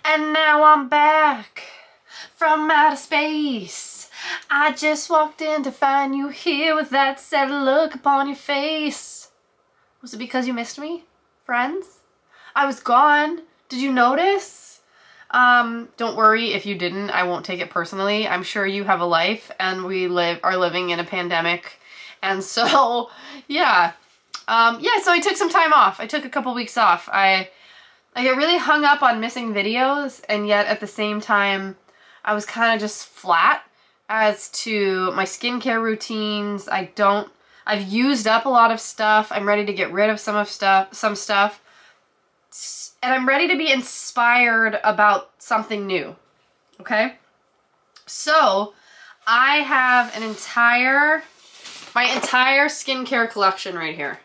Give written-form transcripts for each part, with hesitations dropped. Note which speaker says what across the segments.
Speaker 1: And now I'm back from outer space. I just walked in to find you here with that sad look upon your face. Was it because you missed me, friends? I was gone. Did you notice? Don't worry if you didn't. I won't take it personally. I'm sure you have a life and we are living in a pandemic. And so, yeah. So I took some time off. I took a couple weeks off. I get really hung up on missing videos, and yet at the same time, I was kind of just flat as to my skincare routines. I've used up a lot of stuff. I'm ready to get rid of some stuff. And I'm ready to be inspired about something new. Okay? So, I have my entire skincare collection right here.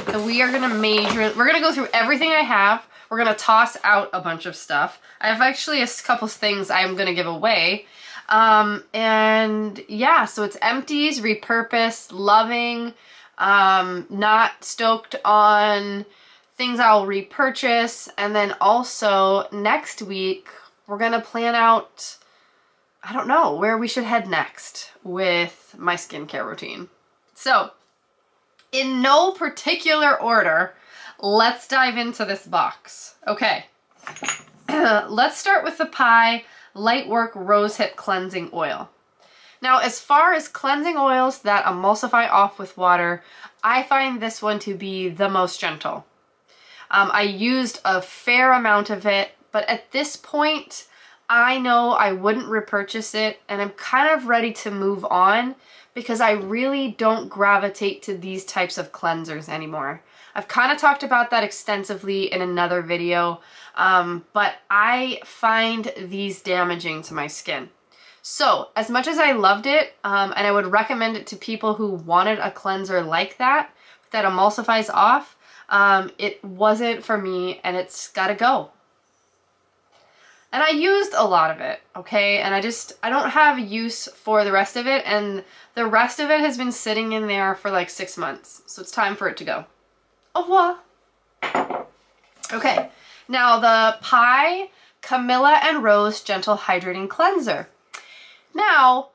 Speaker 1: And we are gonna we're gonna go through everything I have. We're gonna toss out a bunch of stuff. I have actually a couple things I'm gonna give away. And yeah, so it's empties, repurposed, loving, not stoked on things I'll repurchase. And then also next week, we're gonna plan out, I don't know, where we should head next with my skincare routine. So, in no particular order, let's dive into this box. Okay, let's start with the Pi Lightwork Rose Hip Cleansing Oil. Now, as far as cleansing oils that emulsify off with water, I find this one to be the most gentle. I used a fair amount of it, but at this point, I know I wouldn't repurchase it, and I'm kind of ready to move on because I really don't gravitate to these types of cleansers anymore. I've kind of talked about that extensively in another video, but I find these damaging to my skin. So, as much as I loved it, and I would recommend it to people who wanted a cleanser like that emulsifies off, it wasn't for me, and it's gotta go. And I used a lot of it, okay? And I don't have use for the rest of it, and the rest of it has been sitting in there for like 6 months. So it's time for it to go. Au revoir. Okay, now the Pi Camilla and Rose Gentle Hydrating Cleanser. Now,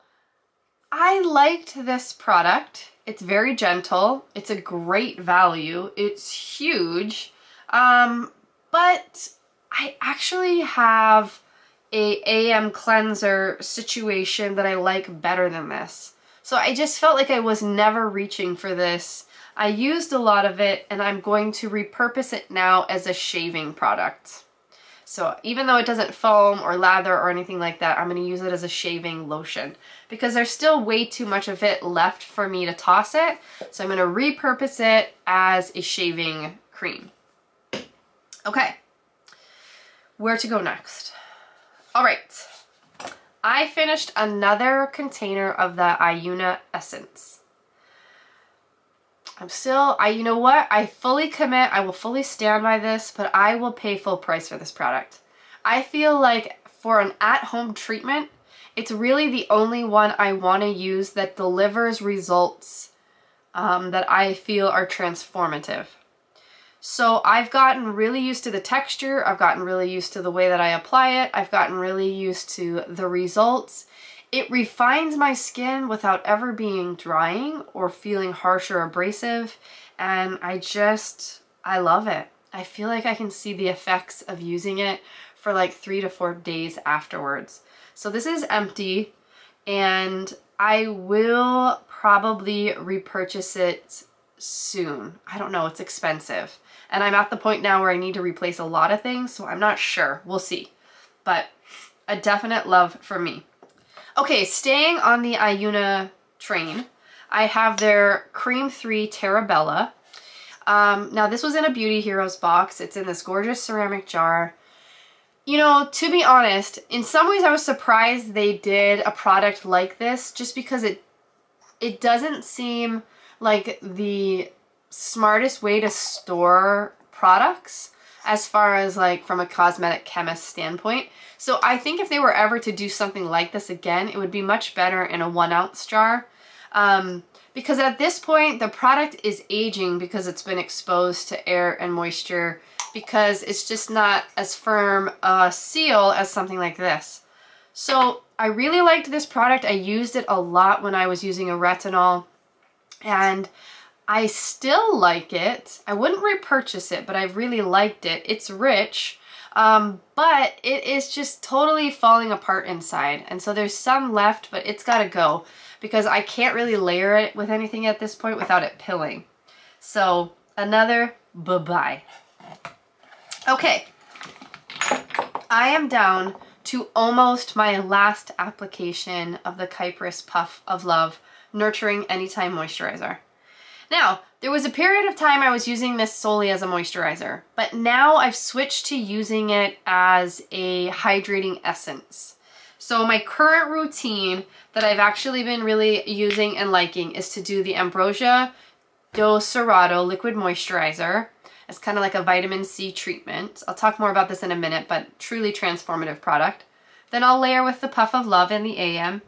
Speaker 1: I liked this product. It's very gentle. It's a great value. It's huge. But I actually have a AM cleanser situation that I like better than this. So I just felt like I was never reaching for this. I used a lot of it, and I'm going to repurpose it now as a shaving product. So even though it doesn't foam or lather or anything like that, I'm going to use it as a shaving lotion because there's still way too much of it left for me to toss it. So I'm going to repurpose it as a shaving cream. Okay. Where to go next? All right, I finished another container of the Iuna Essence. You know what? I fully commit, I will fully stand by this, but I will pay full price for this product. I feel like for an at-home treatment, it's really the only one I want to use that delivers results that I feel are transformative. So I've gotten really used to the texture, I've gotten really used to the way that I apply it, I've gotten really used to the results. It refines my skin without ever being drying or feeling harsh or abrasive, and I love it. I feel like I can see the effects of using it for like 3 to 4 days afterwards. So this is empty, and I will probably repurchase it soon. I don't know, it's expensive. And I'm at the point now where I need to replace a lot of things, so I'm not sure. We'll see. But a definite love for me. Okay, staying on the Iuna train, I have their Cream 3 Terabella. Now this was in a Beauty Heroes box. It's in this gorgeous ceramic jar. You know, to be honest, in some ways I was surprised they did a product like this just because it doesn't seem like the smartest way to store products as far as like from a cosmetic chemist standpoint. So I think if they were ever to do something like this again, it would be much better in a 1 ounce jar. Because at this point, the product is aging because it's been exposed to air and moisture because it's just not as firm a seal as something like this. So I really liked this product. I used it a lot when I was using a retinol, and I still like it. I wouldn't repurchase it, but I really liked it. It's rich, but it is just totally falling apart inside. And so there's some left, but it's gotta go because I can't really layer it with anything at this point without it pilling. So another bye-bye. Okay, I am down to almost my last application of the Kypris Puff of Love Nurturing Anytime Moisturizer. Now, there was a period of time I was using this solely as a moisturizer, but now I've switched to using it as a hydrating essence. So my current routine that I've actually been really using and liking is to do the Ambrosia do Serato liquid moisturizer. It's kind of like a vitamin C treatment. I'll talk more about this in a minute, but truly transformative product. Then I'll layer with the Puff of Love in the AM.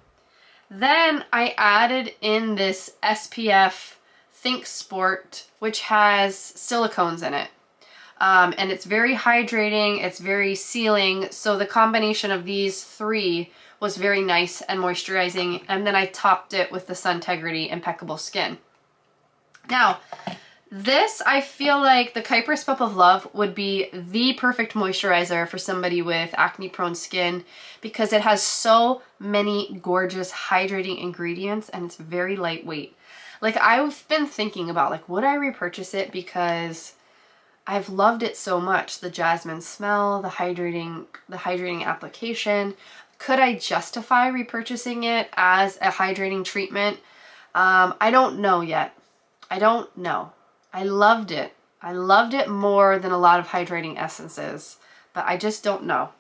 Speaker 1: Then I added in this SPF Think Sport, which has silicones in it. And it's very hydrating, it's very sealing, so the combination of these three was very nice and moisturizing, and then I topped it with the Suntegrity Impeccable Skin. Now, this, I feel like the Kypris Puff of Love would be the perfect moisturizer for somebody with acne-prone skin because it has so many gorgeous hydrating ingredients and it's very lightweight. Like, I've been thinking about, like, would I repurchase it because I've loved it so much. The jasmine smell, the hydrating application. Could I justify repurchasing it as a hydrating treatment? I don't know yet. I don't know. I loved it. I loved it more than a lot of hydrating essences, but I just don't know.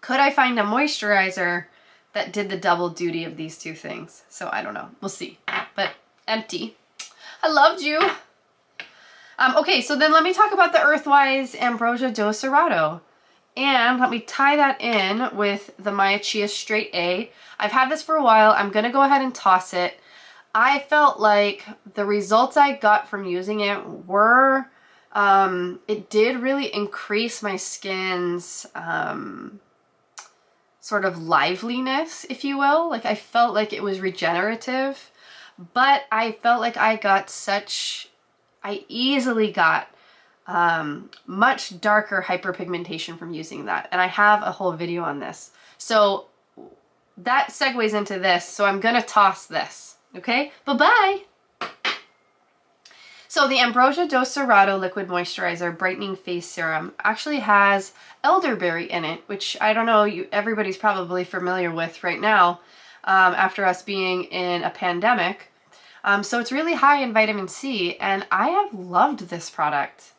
Speaker 1: Could I find a moisturizer that did the double duty of these two things? So I don't know. We'll see. But empty. I loved you. Okay, so then let me talk about the Earthwise Ambrosia do Serato. And let me tie that in with the Maya Chia Straight A. I've had this for a while. I'm going to go ahead and toss it. I felt like the results I got from using it were, it did really increase my skin's sort of liveliness, if you will. Like, I felt like it was regenerative, but I felt like I easily got much darker hyperpigmentation from using that. And I have a whole video on this. So that segues into this. So I'm going to toss this. Okay, bye-bye. So the Ambrosia do Serato Liquid Moisturizer Brightening Face Serum actually has elderberry in it, which I don't know, everybody's probably familiar with right now after us being in a pandemic. So it's really high in vitamin C, and I have loved this product.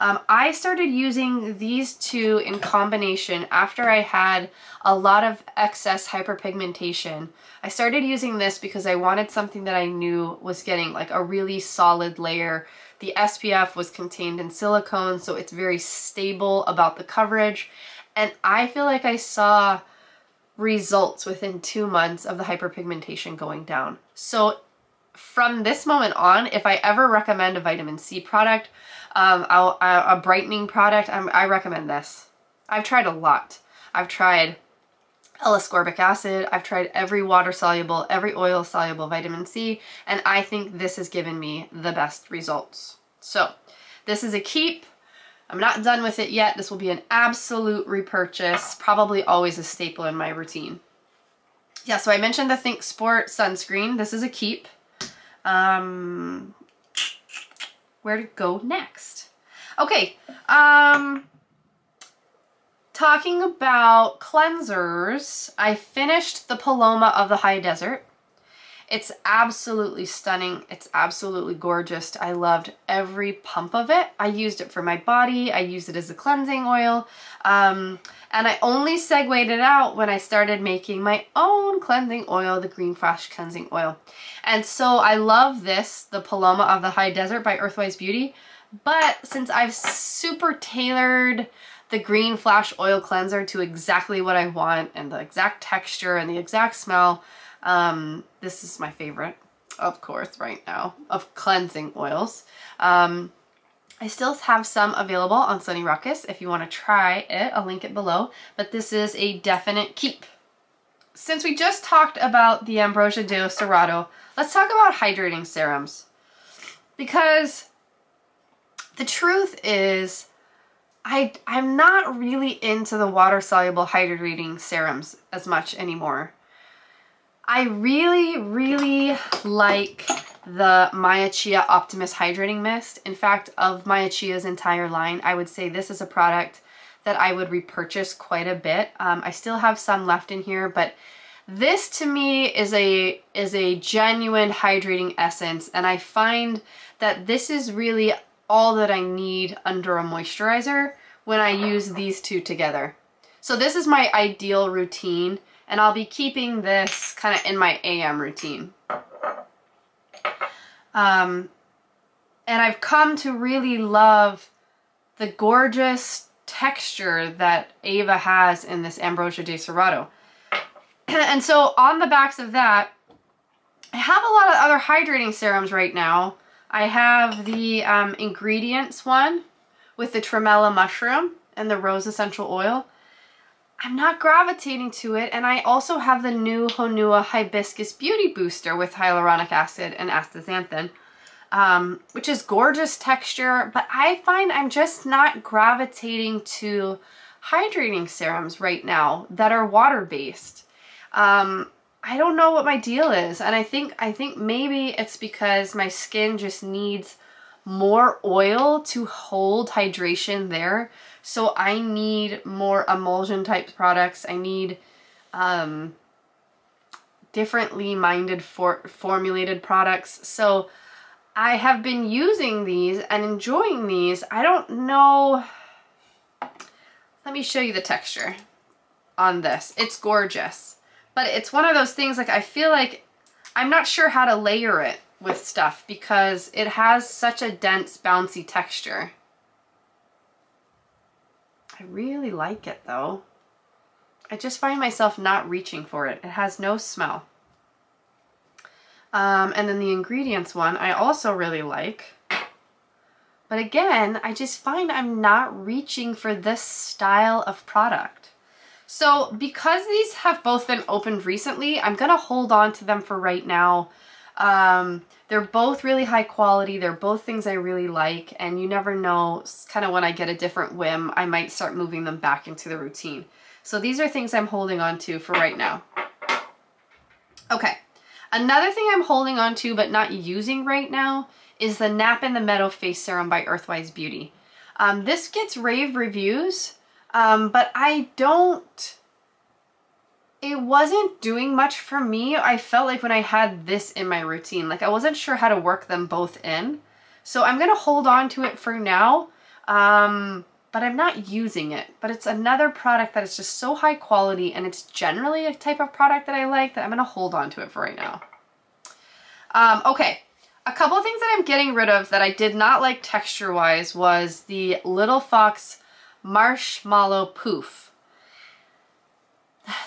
Speaker 1: I started using these two in combination after I had a lot of excess hyperpigmentation. I started using this because I wanted something that I knew was getting like a really solid layer. The SPF was contained in silicone, so it's very stable about the coverage. And I feel like I saw results within 2 months of the hyperpigmentation going down. So from this moment on, if I ever recommend a vitamin C product, a brightening product, I recommend this. I've tried a lot. I've tried L-ascorbic acid, I've tried every water-soluble, every oil-soluble vitamin C, and I think this has given me the best results. So this is a keep. I'm not done with it yet. This will be an absolute repurchase, probably always a staple in my routine. Yeah, so I mentioned the Think Sport sunscreen. This is a keep. Where to go next? Okay, talking about cleansers, I finished the Paloma of the High Desert. It's absolutely stunning. It's absolutely gorgeous. I loved every pump of it. I used it for my body. I used it as a cleansing oil. And I only segued it out when I started making my own cleansing oil, the Green Flash Cleansing Oil. And so I love this, the Paloma of the High Desert by Earthwise Beauty. But since I've super tailored the Green Flash Oil Cleanser to exactly what I want and the exact texture and the exact smell, this is my favorite, of course, right now, of cleansing oils. I still have some available on Sunny Ruckus if you want to try it. I'll link it below, but this is a definite keep. Since we just talked about the Ambrosia de Serato, let's talk about hydrating serums. Because the truth is, I'm not really into the water-soluble hydrating serums as much anymore. I really like the Chia Optimus Hydrating Mist. In fact, of Chia's entire line, I would say this is a product that I would repurchase quite a bit. I still have some left in here, but this to me is a genuine hydrating essence, and I find that this is really all that I need under a moisturizer when I use these two together. So this is my ideal routine, and I'll be keeping this kind of in my AM routine. And I've come to really love the gorgeous texture that Ava has in this Ambrosia de Serrato. And so on the backs of that, I have a lot of other hydrating serums right now. I have the ingredients one with the tremella mushroom and the rose essential oil. I'm not gravitating to it, and I also have the new Honua Hibiscus Beauty Booster with hyaluronic acid and astaxanthin, which is gorgeous texture, but I find I'm just not gravitating to hydrating serums right now that are water-based. I don't know what my deal is, and I think maybe it's because my skin just needs more oil to hold hydration there. So I need more emulsion type products. I need differently minded formulated products. So I have been using these and enjoying these. I don't know. Let me show you the texture on this. It's gorgeous. But it's one of those things, like, I feel like I'm not sure how to layer it with stuff because it has such a dense, bouncy texture. I really like it though. I just find myself not reaching for it. It has no smell. And then the ingredients one I also really like. But again, I just find I'm not reaching for this style of product. So because these have both been opened recently, I'm going to hold on to them for right now. They're both really high quality. They're both things I really like. And you never know, kind of when I get a different whim, I might start moving them back into the routine. So these are things I'm holding on to for right now. Okay. Another thing I'm holding on to but not using right now is the Nap in the Meadow Face Serum by Earthwise Beauty. This gets rave reviews. But it wasn't doing much for me. I felt like when I had this in my routine, like I wasn't sure how to work them both in. So I'm going to hold on to it for now, but I'm not using it. But it's another product that is just so high quality, and it's generally a type of product that I like, that I'm going to hold on to it for right now. Okay. A couple of things that I'm getting rid of that I did not like texture-wise was the Little Fox Marshmallow Poof.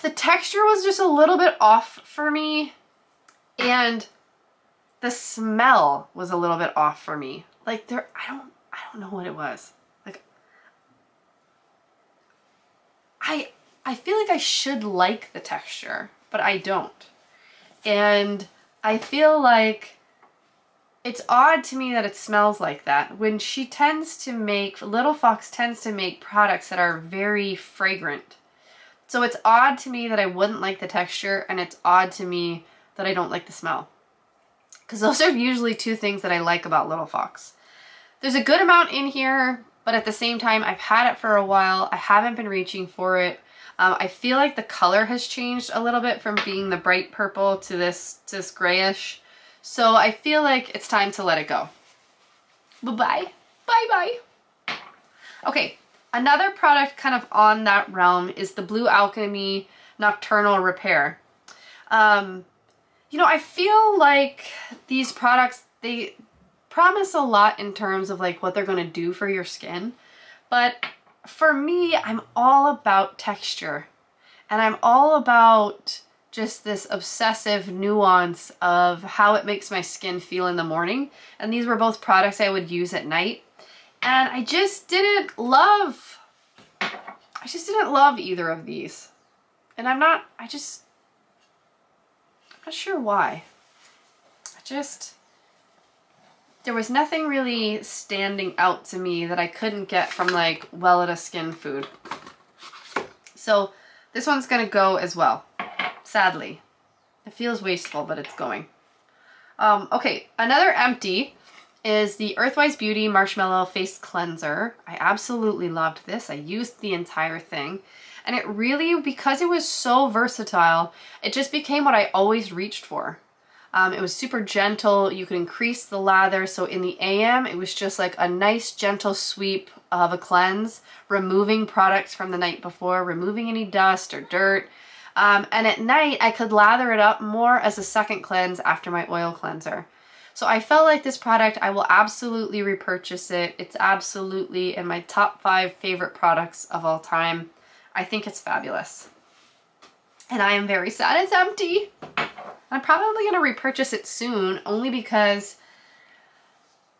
Speaker 1: The texture was just a little bit off for me, and the smell was a little bit off for me. Like I don't know what it was. Like I feel like I should like the texture, but I don't. And I feel like it's odd to me that it smells like that when she tends to make, Little Fox tends to make products that are very fragrant. So it's odd to me that I wouldn't like the texture, and it's odd to me that I don't like the smell. Because those are usually two things that I like about Little Fox. There's a good amount in here, but at the same time, I've had it for a while. I haven't been reaching for it. I feel like the color has changed a little bit from being the bright purple to this grayish. So I feel like it's time to let it go. Bye-bye. Bye-bye. Okay, another product kind of on that realm is the Blue Alchemy Nocturnal Repair. You know, I feel like these products, they promise a lot in terms of like what they're going to do for your skin. But for me, I'm all about texture. And I'm all about just this obsessive nuance of how it makes my skin feel in the morning. And these were both products I would use at night. And I just didn't love either of these. And I'm not sure why. There was nothing really standing out to me that I couldn't get from like Wellita Skin Food. So this one's gonna go as well, sadly. It feels wasteful, but it's going. Okay, another empty is the Earthwise Beauty Marshmallow Face Cleanser. I absolutely loved this. I used the entire thing. And it really, because it was so versatile, it just became what I always reached for. It was super gentle. You could increase the lather. So in the AM, it was just like a nice gentle sweep of a cleanse, removing products from the night before, removing any dust or dirt. And at night, I could lather it up more as a second cleanse after my oil cleanser. So I felt like this product, I will absolutely repurchase it. It's absolutely in my top 5 favorite products of all time. I think it's fabulous. And I am very sad it's empty. I'm probably going to repurchase it soon, only because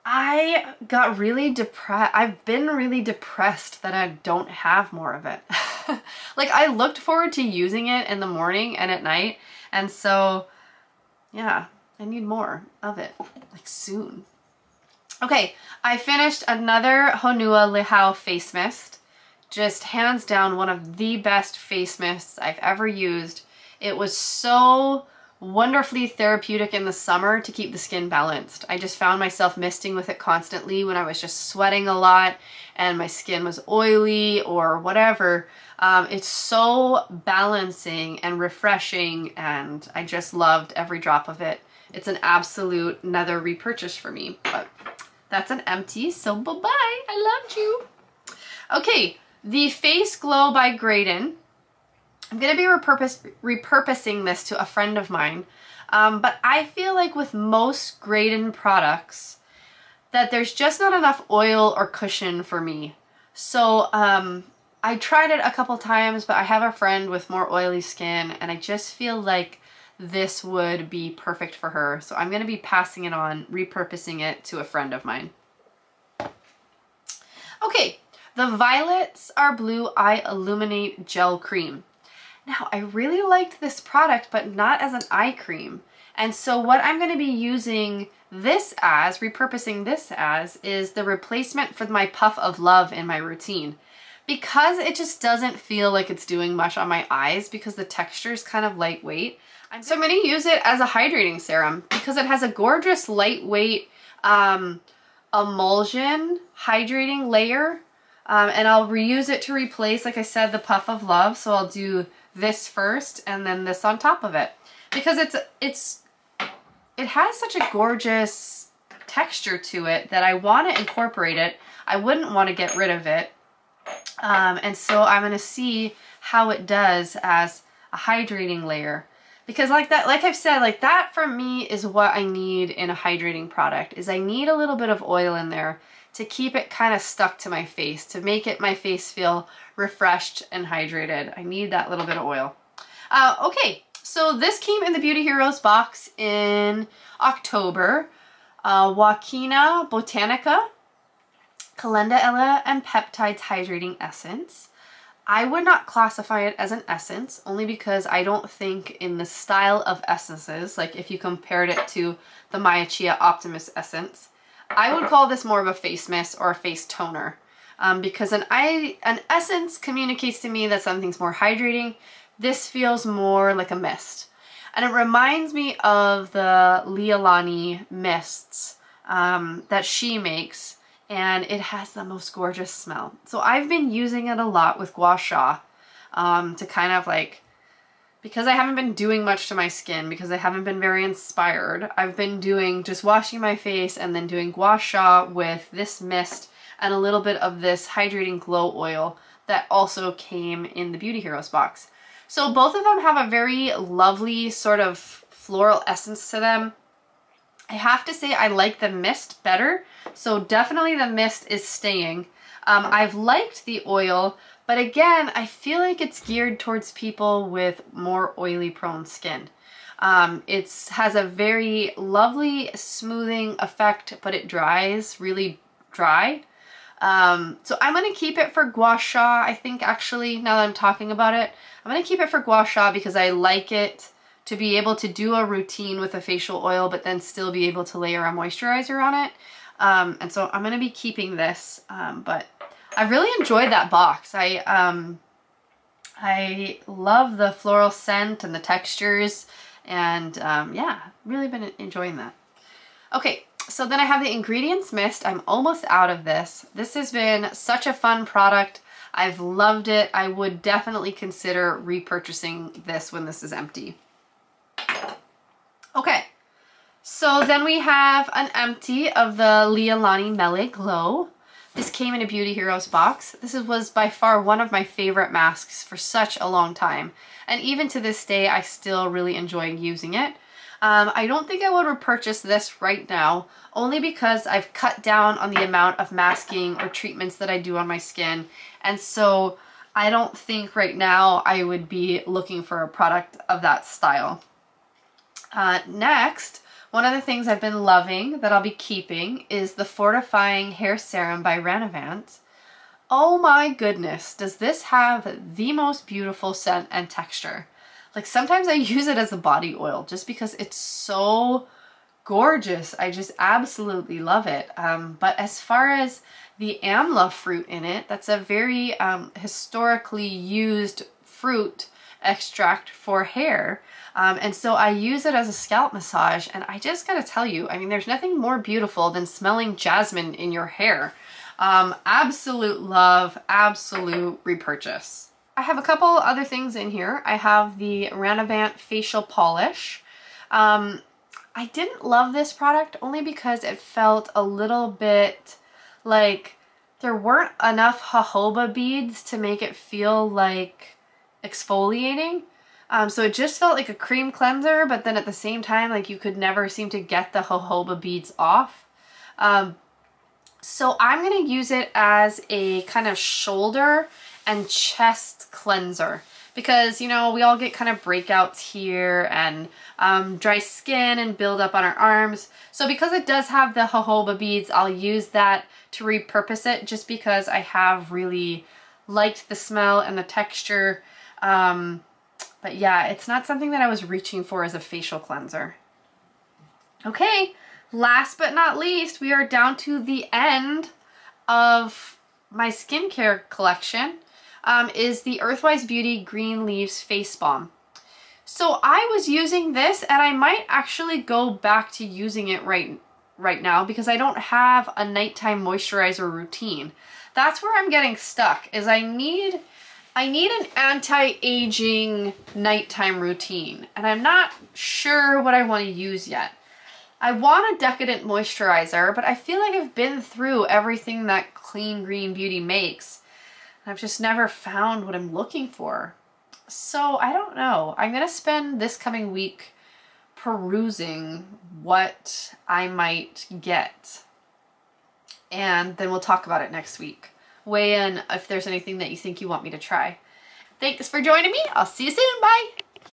Speaker 1: I got really depressed. I've been really depressed that I don't have more of it. Like, I looked forward to using it in the morning and at night. And so, yeah, I need more of it, like, soon. Okay, I finished another Honua Lihao face mist. Just hands down one of the best face mists I've ever used. It was so wonderfully therapeutic in the summer to keep the skin balanced. I just found myself misting with it constantly when I was just sweating a lot and my skin was oily or whatever. It's so balancing and refreshing, and I just loved every drop of it. It's an absolute another repurchase for me, but that's an empty, so bye-bye. I loved you. Okay, the Face Glow by Graydon. I'm going to be repurposing this to a friend of mine, but I feel like with most Graydon products that there's just not enough oil or cushion for me. So I tried it a couple times, but I have a friend with more oily skin, and I just feel like this would be perfect for her. So I'm going to be passing it on, repurposing it to a friend of mine. Okay, the Violets Are Blue Eye Illuminate Gel Cream. Now, I really liked this product, but not as an eye cream. And so what I'm going to be using this as, repurposing this as, is the replacement for my Puff of Love in my routine. Because it just doesn't feel like it's doing much on my eyes because the texture is kind of lightweight. So I'm going to use it as a hydrating serum because it has a gorgeous lightweight emulsion hydrating layer. And I'll reuse it to replace, like I said, the Puff of Love. So I'll do this first and then this on top of it, because it has such a gorgeous texture to it that I want to incorporate it. I wouldn't want to get rid of it. And so I'm going to see how it does as a hydrating layer, because like that, like I've said, like that for me is what I need in a hydrating product. Is I need a little bit of oil in there to keep it kind of stuck to my face, to make my face feel refreshed and hydrated. I need that little bit of oil. Okay, so this came in the Beauty Heroes box in October. Joaquina Botanica, Calenda Ella and Peptides Hydrating Essence. I would not classify it as an essence, only because I don't think in the style of essences, like if you compared it to the Chia Optimus essence, I would call this more of a face mist or a face toner, because an essence communicates to me that something's more hydrating. This feels more like a mist. And it reminds me of the Lialani mists that she makes, and it has the most gorgeous smell. So I've been using it a lot with gua sha to kind of like, because I haven't been doing much to my skin, because I haven't been very inspired, I've been doing just washing my face and then doing gua sha with this mist and a little bit of this hydrating glow oil that also came in the Beauty Heroes box. So both of them have a very lovely sort of floral essence to them. I have to say I like the mist better, so definitely the mist is staying. I've liked the oil, but again, I feel like it's geared towards people with more oily prone skin. It has a very lovely smoothing effect, but it dries really dry. So I'm going to keep it for gua sha. I think actually, now that I'm talking about it, I'm going to keep it for gua sha because I like it to be able to do a routine with a facial oil, but then still be able to layer a moisturizer on it. And so I'm going to be keeping this, but I really enjoyed that box. I love the floral scent and the textures, and yeah, really been enjoying that. Okay, so then I have the ingredients mist. I'm almost out of this. This has been such a fun product. I've loved it. I would definitely consider repurchasing this when this is empty. Okay, so then we have an empty of the Lialani Mele Glow. This came in a Beauty Heroes box. This was by far one of my favorite masks for such a long time. And even to this day, I still really enjoy using it. I don't think I would repurchase this right now, only because I've cut down on the amount of masking or treatments that I do on my skin. And so I don't think right now I would be looking for a product of that style. Next, one of the things I've been loving that I'll be keeping is the Fortifying Hair Serum by Renovant. Oh my goodness, does this have the most beautiful scent and texture. Like sometimes I use it as a body oil just because it's so gorgeous. I just absolutely love it. But as far as the amla fruit in it, that's a very historically used fruit extract for hair. And so I use it as a scalp massage, and I just gotta tell you, I mean, there's nothing more beautiful than smelling jasmine in your hair. Absolute love, absolute repurchase. I have a couple other things in here. I have the Renovant facial polish. I didn't love this product only because it felt a little bit like there weren't enough jojoba beads to make it feel like exfoliating. So it just felt like a cream cleanser, but then at the same time, like you could never seem to get the jojoba beads off. So I'm going to use it as a kind of shoulder and chest cleanser because, you know, we all get kind of breakouts here and dry skin and build up on our arms. So because it does have the jojoba beads, I'll use that to repurpose it just because I have really liked the smell and the texture. But yeah, it's not something that I was reaching for as a facial cleanser. Okay, last but not least, we are down to the end of my skincare collection, is the Earthwise Beauty Green Leaves Face Balm. So I was using this, and I might actually go back to using it right now because I don't have a nighttime moisturizer routine. That's where I'm getting stuck, is I need an anti-aging nighttime routine, and I'm not sure what I want to use yet. I want a decadent moisturizer, but I feel like I've been through everything that Clean Green Beauty makes. I've just never found what I'm looking for. So I don't know. I'm going to spend this coming week perusing what I might get, and then we'll talk about it next week. Weigh in if there's anything that you think you want me to try. Thanks for joining me. I'll see you soon. Bye.